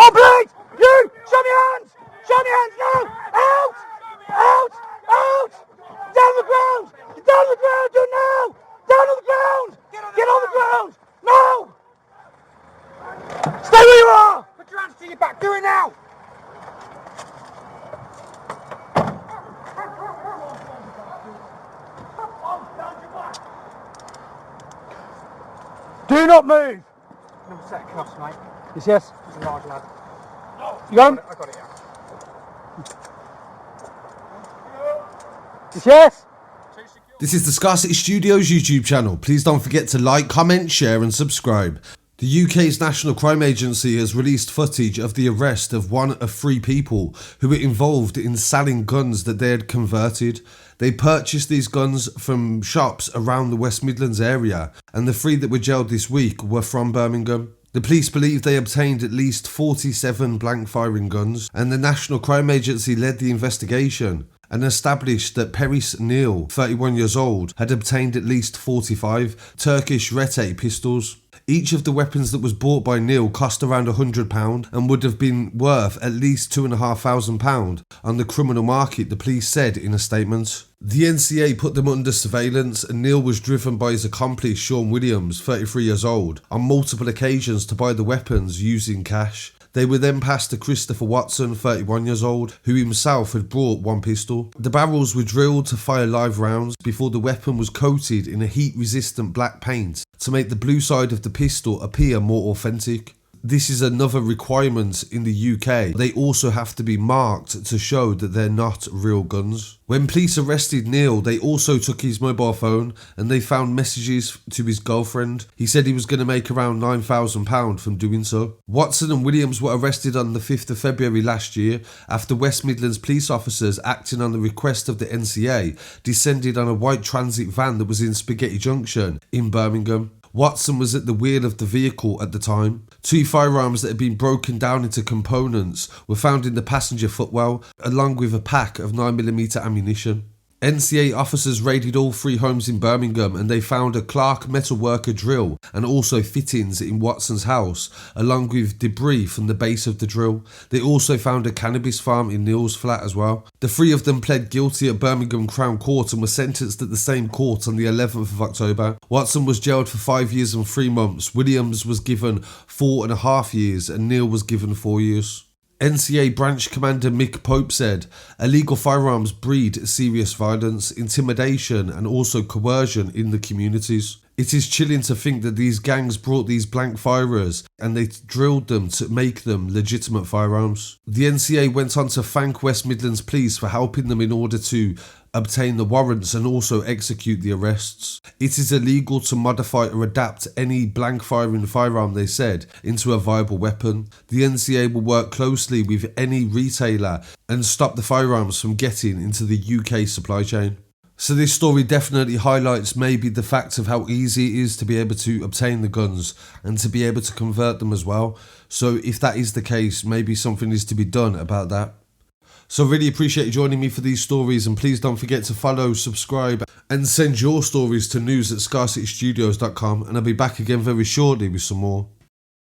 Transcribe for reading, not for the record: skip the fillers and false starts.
Oh, please! You! Show me hands! Show me hands now! Out! Out! Out! Down the ground! Down the ground! Do it now! Down on the ground! Get on the ground! No! Stay where you are! Put your hands to your back. Do it now! Do not move! Another set of cuffs, mate. Yes. He's a large lad. You going? I got it, yeah. Yes. This is the Scarcity Studios YouTube channel. Please don't forget to like, comment, share and subscribe. The UK's National Crime Agency has released footage of the arrest of one of 3 people who were involved in selling guns that they had converted. They purchased these guns from shops around the West Midlands area, and the 3 that were jailed this week were from Birmingham. The police believe they obtained at least 47 blank firing guns, and the National Crime Agency led the investigation and established that Perhys Neale, 31 years old, had obtained at least 45 Turkish Retay pistols. Each of the weapons that was bought by Neale cost around £100 and would have been worth at least £2,500 on the criminal market, the police said in a statement. The NCA put them under surveillance, and Neale was driven by his accomplice Shaun Williams, 33 years old, on multiple occasions to buy the weapons using cash. They were then passed to Christopher Watson, 31 years old, who himself had brought 1 pistol. The barrels were drilled to fire live rounds before the weapon was coated in a heat-resistant black paint to make the blue side of the pistol appear more authentic. This is another requirement in the UK. They also have to be marked to show that they're not real guns. When police arrested Neale, they also took his mobile phone and they found messages to his girlfriend. He said he was going to make around £9,000 from doing so. Watson and Williams were arrested on the 5th of February last year after West Midlands police officers, acting on the request of the NCA, descended on a white transit van that was in Spaghetti Junction in Birmingham. Watson was at the wheel of the vehicle at the time. 2 firearms that had been broken down into components were found in the passenger footwell, along with a pack of 9mm ammunition. NCA officers raided all 3 homes in Birmingham, and they found a Clark metalworker drill and also fittings in Watson's house, along with debris from the base of the drill. They also found a cannabis farm in Neale's flat as well. The 3 of them pled guilty at Birmingham Crown Court and were sentenced at the same court on the 11th of October. Watson was jailed for 5 years and 3 months. Williams was given 4.5 years and Neale was given 4 years. NCA Branch Commander Mick Pope said, illegal firearms breed serious violence, intimidation and also coercion in the communities. It is chilling to think that these gangs brought these blank firers and they drilled them to make them legitimate firearms. The NCA went on to thank West Midlands Police for helping them in order to obtain the warrants and also execute the arrests. It is illegal to modify or adapt any blank firing firearm, they said, into a viable weapon. The NCA will work closely with any retailer and stop the firearms from getting into the UK supply chain. So this story definitely highlights maybe the fact of how easy it is to be able to obtain the guns and to be able to convert them as well. So if that is the case, maybe something is to be done about that. So really appreciate you joining me for these stories, and please don't forget to follow, subscribe and send your stories to news@scarcitystudios.com, and I'll be back again very shortly with some more.